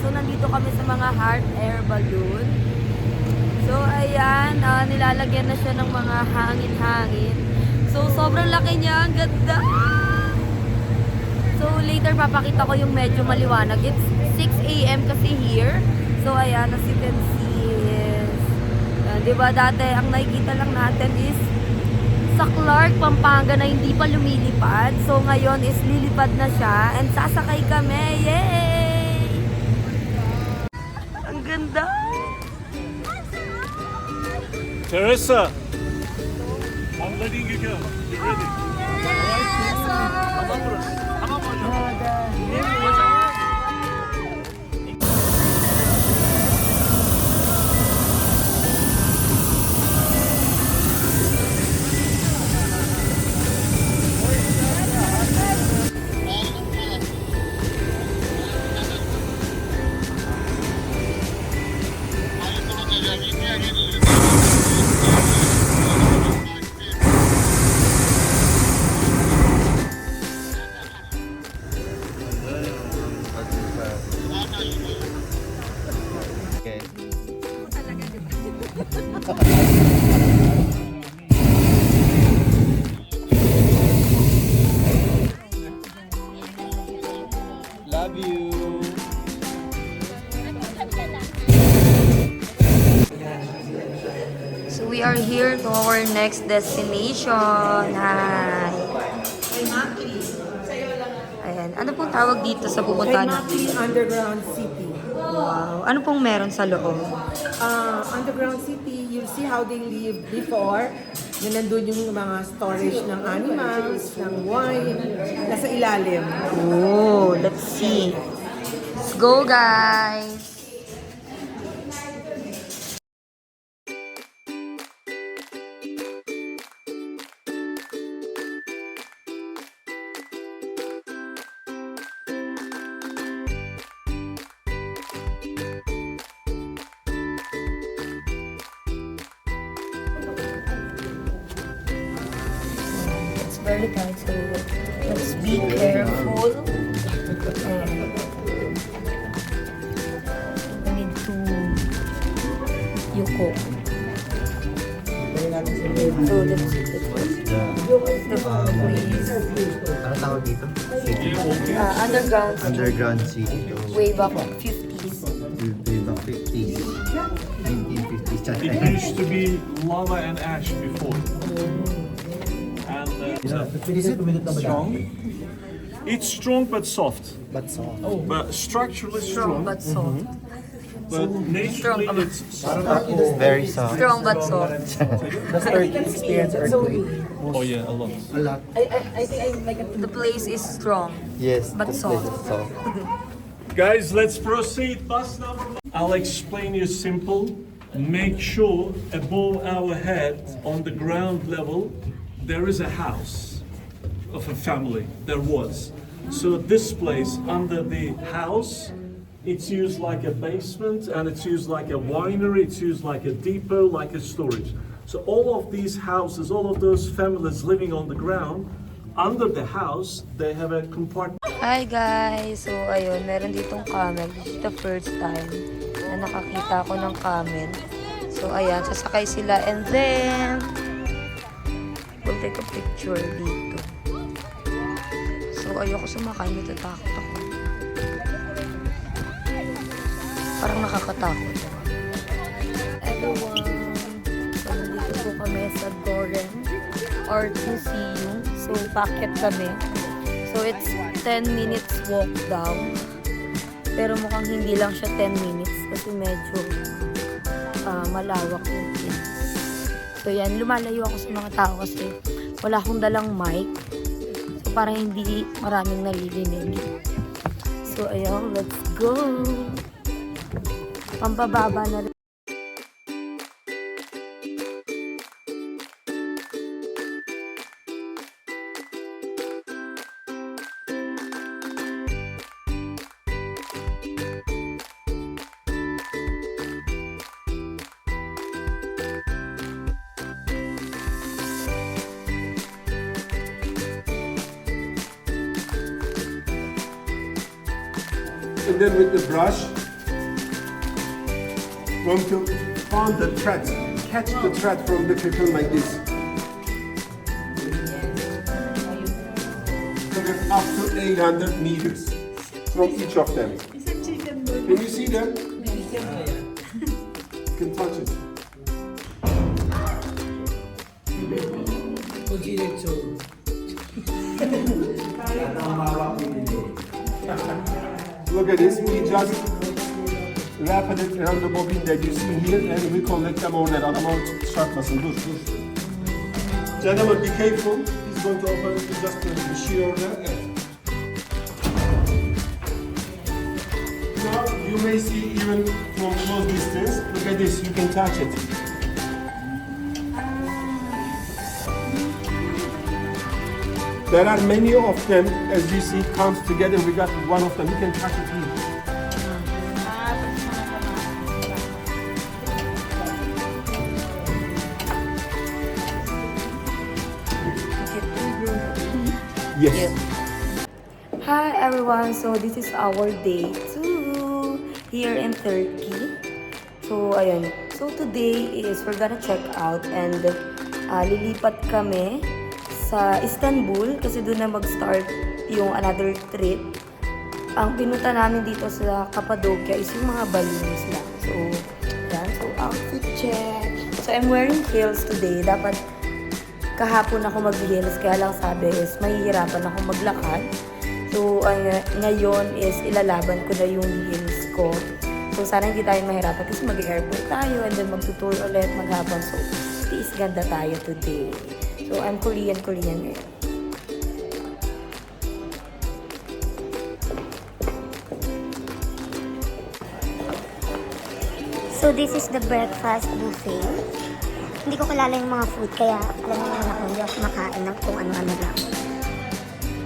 So, nandito kami sa mga hot air balloon. So, ayan, nilalagyan na siya ng mga hangin-hangin. So, sobrang laki niya. Ang ganda! So, later papakita ko yung medyo maliwanag. It's 6 AM kasi here. So, ayan, as you can see is, diba dati, ang nakikita lang natin is sa Clark, Pampanga na hindi pa lumilipad. So, ngayon is lilipad na siya. And sasakay kami. Yay! Ang ganda! Teresa, I'm letting you go. You ready? Love you. So, we are here to our next destination. Hi! Ayan. Ano pong tawag dito sa pupuntahan natin? Kay Underground City. Wow. Ano pong meron sa loob? Underground City, you'll see how they lived before. Na nandun yung mga storage ng animals, ng wine, nasa ilalim. Oh, let's see. Let's go, guys! It's very tight, so let's be careful. We need to yuko. So that's the place. Ano tawag dito? Underground Underground City. way back 50s. Way back 50s. 1950s. It used to be lava and ash before. And Is it strong. It's strong but soft. But soft. But structurally strong. But soft. But naturally Strong. it's soft. Very soft. Strong but soft. Does experience earthquake? Oh yeah, a lot. A lot. The place is strong. Yes. But this soft. place is soft. Guys, let's proceed. Bus number one. I'll explain you simple. Make sure above our head on the ground level there is a house of a family. There was. So this place under the house, it's used like a basement and it's used like a winery, it's used like a depot, like a storage. So all of these houses, all of those families living on the ground, under the house, they have a compartment. Hi guys! So ayun, meron ditong camel. This is the first time na nakakita ko ng camel. So ayan, sasakay sila and then we'll take a picture dito. So ayoko sumakay, natatakot ako. Parang nakakatakot. Everyone, so nandito po kami sa Goren Art Museum. So packet kami. So it's 10 minutes walk down. Pero mukhang hindi lang siya 10 minutes kasi medyo malawak yung place. So yan, lumalayo ako sa mga tao kasi wala akong dalang mic. So parang hindi maraming naririnig. So ayun, let's go! Pampababa na rin. And then with the brush, want to find the thread, catch the thread from the cocoon like this. Look at up to 800 meters from each of them. Can you see them? You can touch it. Look at this, we just wrap it around the bobbin that you see here and we collect them all that adamı çarpmasın. Dur. Gentlemen, be careful. He's going to open it just bir şey orada. Evet. Now you may see even from close distance. Look at this, you can touch it. There are many of them, as you see, comes together. We got one of them. You can touch it here. Yes. Hi everyone, so this is our day 2 here in Turkey. So ayun, so today is we're gonna check out and lilipat kami sa Istanbul kasi doon na mag-start yung another trip. Ang pinunta namin dito sa Cappadocia is yung mga balloons lang. So, yan. So, outfit check. So, I'm wearing heels today. Dapat kahapon ako mag-heels, kaya lang sabi is mahihirapan ako maglakad. So, ngayon is ilalaban ko na yung heels ko. So, sana hindi tayo mahirapan kasi mag-airport tayo and then magtutour ulit maghapon. So, tiis ganda tayo today. So, I'm Korean ngayon. So this is the breakfast buffet. Hindi ko kilala yung mga food, kaya alam mo naman ako, hindi ako makain ng kung ano-ano lang.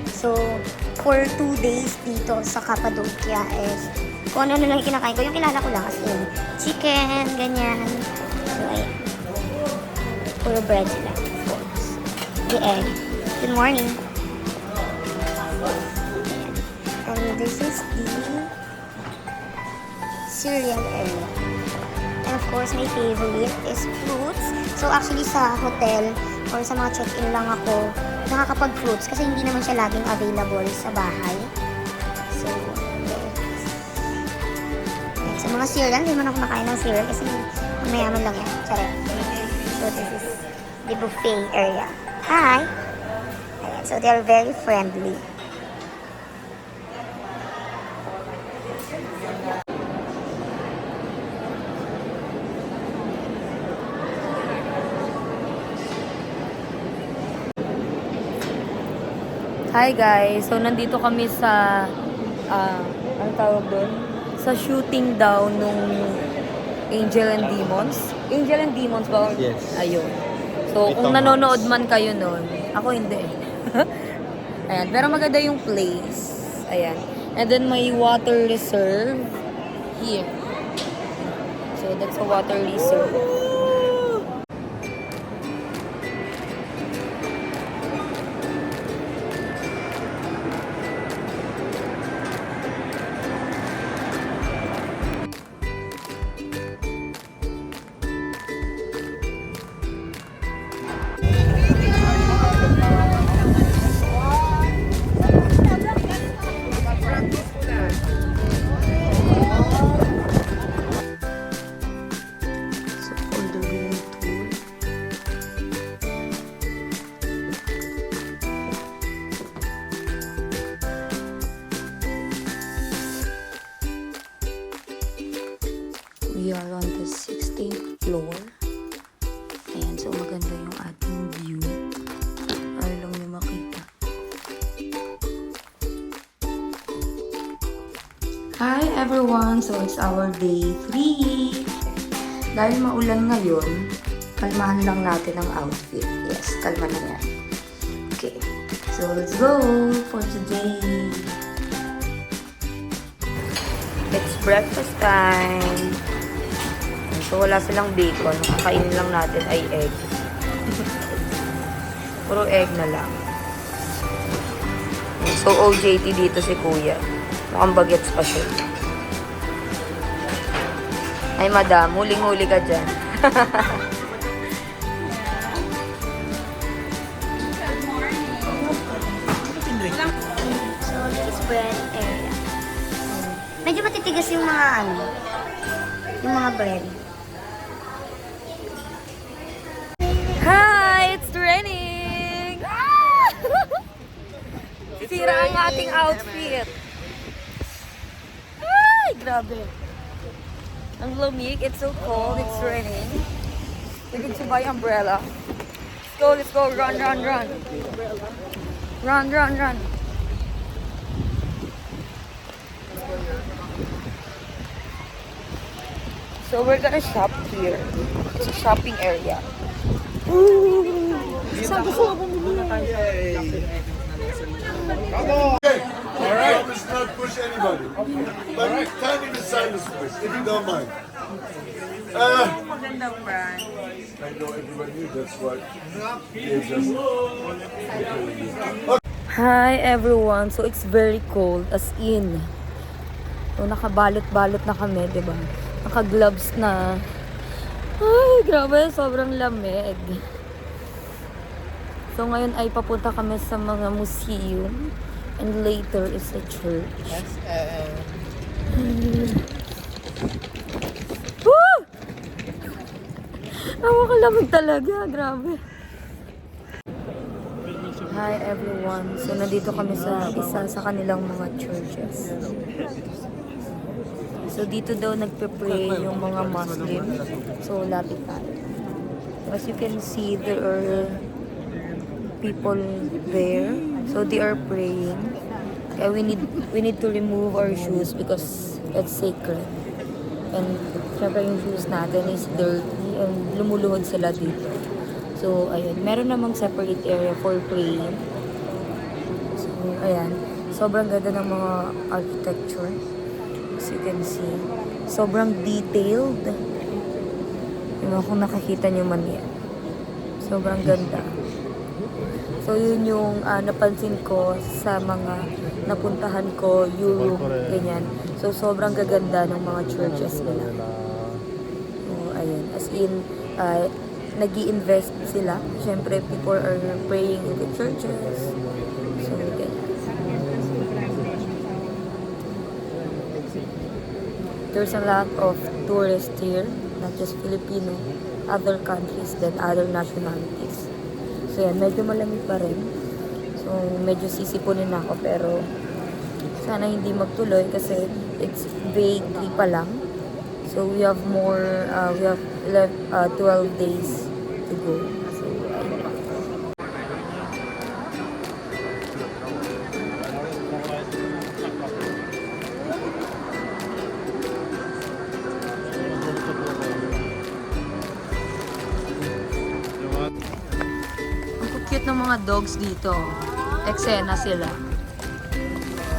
So, for 2 days dito sa Cappadocia is kung ano lang yung kinakain ko. Yung kilala ko lang as in chicken, ganyan. So, ayan. Puro bread sila. The egg. Good morning. And this is the cereal area. And of course, my favorite is fruits. So actually sa hotel or sa mga check-in lang ako nakakapag-fruits kasi hindi naman siya laging available sa bahay. So, yes. And sa mga cereal, hindi man ako makain ng cereal kasi mayaman lang yan. Charot. So this is the buffet area. Hi! Ayan, so they're very friendly. Hi guys! So, nandito kami sa, ano tawag doon? Sa shooting down nung Angel and Demons. Angel and Demons ba? Yes. Ayun. So, kung nanonood man kayo nun, ako hindi. Ayan. Pero maganda yung place. Ayan. And then, may water reserve here. So, that's a water reserve. So, for the room tour. We are on the 16th floor. Ayan, so maganda yung ating view. Para lang may makita. Hi everyone! So it's our day 3. Dahil maulan ngayon, kalmahan lang natin ang outfit. Yes, kalma na yan. Okay, so let's go for today. It's breakfast time. So wala silang bacon. Kakainin lang natin ay egg. Puro egg na lang. So OJT dito si Kuya. Mukhang bagets pa siya. Ay, madam, huling-huli ka dyan. So, this is bread area. Medyo matitigas yung mga ano, yung mga bread. Hi! It's raining! Ah! Sira ang ating outfit. Ay, grabe. Ang lamig. It's so cold. It's raining. We need to buy umbrella. Let's go. Run. Run. So we're gonna shop here. It's a shopping area. All right. Let's not push anybody. But kindly the silence push, if you don't mind. I know everybody knew that's what they just. Hi everyone. So it's very cold as in. So nakabalot-balot na kami, 'di ba? Naka-gloves na. Ay, grabe, sobrang lamig. So ngayon ay papunta kami sa mga museum and later is a church. Woo! Nakakalamig talaga, grabe. Hi everyone. So nandito kami sa isa sa kanilang mga churches. So dito daw nagpe-pray yung mga Muslim. So lapit tayo. As you can see, there are people there. So they are praying. Kaya we need to remove our shoes because it's sacred. And syempre yung shoes natin is dirty and lumuluhod sila dito. So ayun, meron namang separate area for praying. So ayan, sobrang ganda ng mga architecture. As you can see, sobrang detailed. Diba, kung nakakita nyo man yan. Sobrang ganda. So yun yung napansin ko sa mga napuntahan ko, Europe, ganyan. So sobrang gaganda ng mga churches nila. So ayun, as in, nag-i-invest sila. Siyempre, people are praying in the churches. So ganyan. There's a lot of tourists here, not just Filipino, other countries than other nationalities. So yan, medyo malamig pa rin. So medyo sisipunin ako pero sana hindi magtuloy kasi it's day 3 pa lang. So we have more, we have 12 days to go. So ayun. Cute ng mga dogs dito. Eksena sila.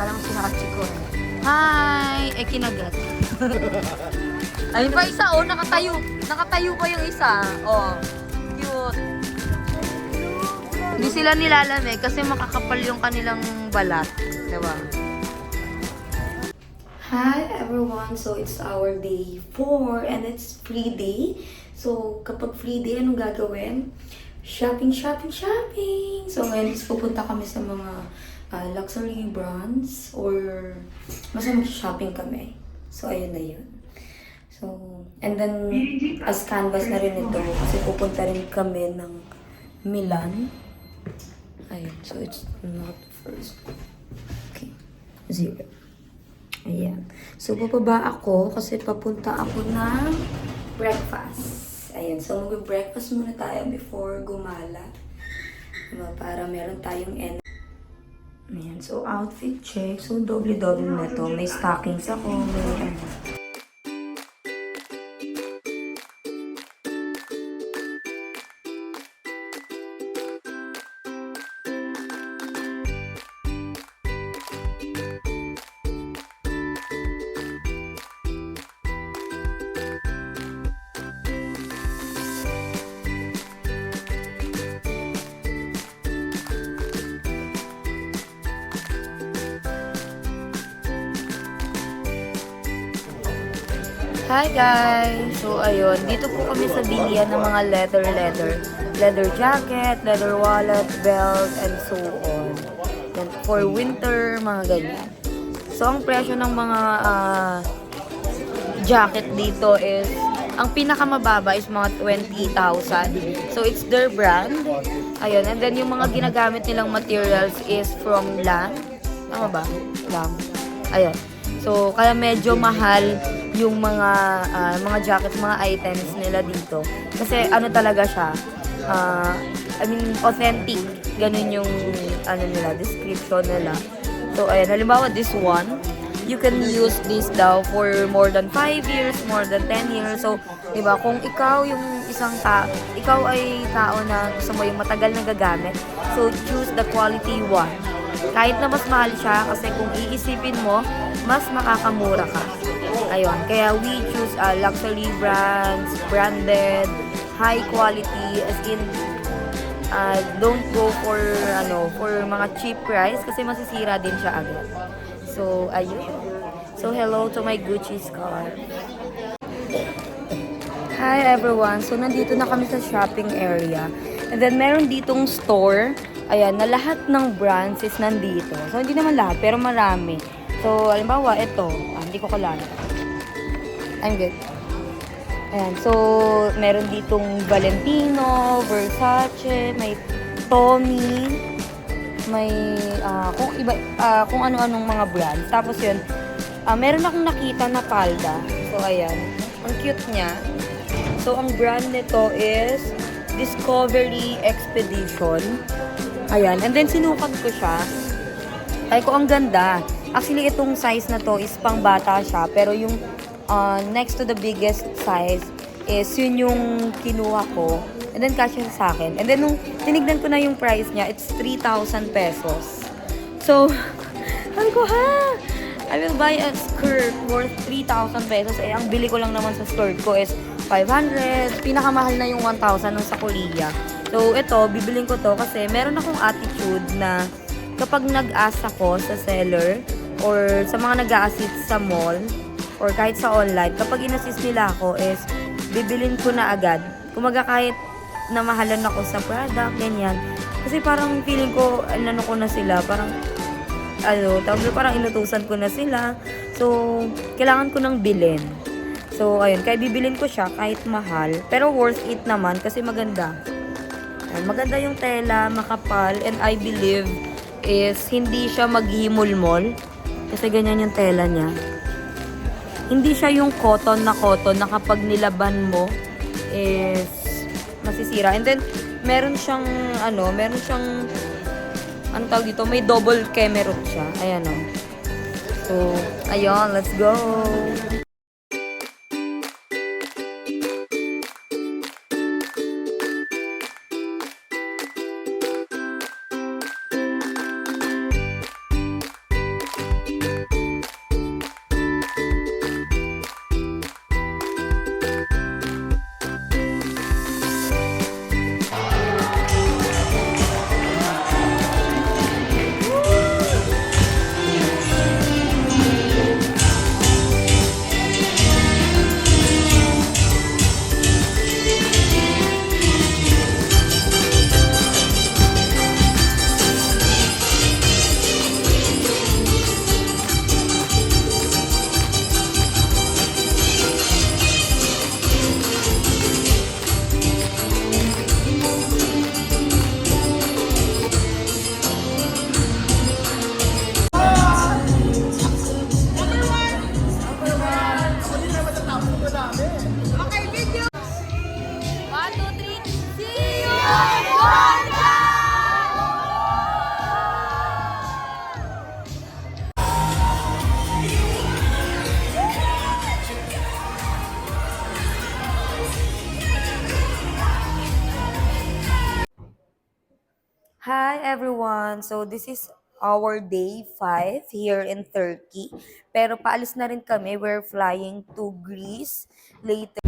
Alam mo si Hachiko. Hi! Kinagat. Ayun pa isa, oh. Nakatayo. Nakatayo pa yung isa. Oh. Cute. Hindi sila nilalamig kasi makakapal yung kanilang balat. Diba? Hi everyone! So it's our day 4 and it's free day. So kapag free day, anong gagawin? Shopping! So ngayon, pupunta kami sa mga luxury brands or basta mag-shopping kami. So ayun na yun. So, and then as canvas na rin ito kasi pupunta rin kami ng Milan. Ayun, so it's not the first. Okay, 0. Ayan. So bababa ako kasi papunta ako ng breakfast. Ayan, so mag-breakfast muna tayo before gumala. Diba, para meron tayong energy. Ayan, so outfit check. So doble-doble na to. May stockings ako, may ano. Hi guys! So ayun, dito po kami sa bilihan ng mga leather jacket, leather wallet, belt, and so on. Yan, for winter, mga ganyan. So ang presyo ng mga jacket dito is, ang pinakamababa is mga 20,000. So it's their brand. Ayun, and then yung mga ginagamit nilang materials is from Lang. Tama ba? Lang. Ayun. So, kaya medyo mahal yung mga jackets, mga items nila dito. Kasi ano talaga siya, authentic. Ganun yung nila, description nila. So, ayun, halimbawa this one, you can use this daw for more than 5 years, more than 10 years. So, diba, kung ikaw yung ikaw ay tao na gusto mo yung matagal na gagamit, so choose the quality one. Kahit na mas mahal siya, kasi kung iisipin mo, mas makakamura ka. Ayun, kaya we choose luxury brands, branded, high quality, as in, don't go for mga cheap price kasi masisira din siya agad. So, ayun. So, hello to my Gucci scarf. Hi everyone! So, nandito na kami sa shopping area. And then, meron ditong store. Ayan, na lahat ng brands is nandito. So, hindi naman lahat, pero marami. So, halimbawa, ito. Hindi ko kalala. I'm good. Ayan, so, meron ditong Valentino, Versace, may Tommy, may kung ano-anong mga brands. Tapos yun, meron akong nakita na palda. So, ayan. Ang cute niya. So, ang brand nito is Discovery Expedition. Ayan. And then, sinukat ko siya. Ay ko, ang ganda. Actually, itong size na to is pang bata siya. Pero yung next to the biggest size is yun yung kinuha ko. And then, kasya sa akin. And then, nung tinignan ko na yung price niya, it's 3,000 pesos. So, sabi ko, ha? I will buy a skirt worth 3,000 pesos. Eh, ang bili ko lang naman sa skirt ko is 500. Pinakamahal na yung 1,000 nung sa Korea. So, ito, bibiling ko to kasi meron akong attitude na kapag nag-ask ako sa seller or sa mga nag-a-assist sa mall or kahit sa online, kapag in-assist nila ako is bibilin ko na agad. Kumaga kahit na mahalan ako sa product, ganyan. Kasi parang feeling ko, ko na sila, parang parang inutusan ko na sila. So, kailangan ko nang bilhin. So, ayun, kaya bibilin ko siya kahit mahal. Pero worth it naman kasi maganda. Ayun, maganda yung tela, makapal, and I believe is hindi siya maghimulmol. Kasi ganyan yung tela niya. Hindi siya yung cotton na kapag nilaban mo is masisira. And then, meron siyang tawag dito, may double kemerot siya. Ayan o. So, ayun, let's go! Hi everyone! So this is our day 5 here in Turkey. Pero paalis na rin kami. We're flying to Greece later.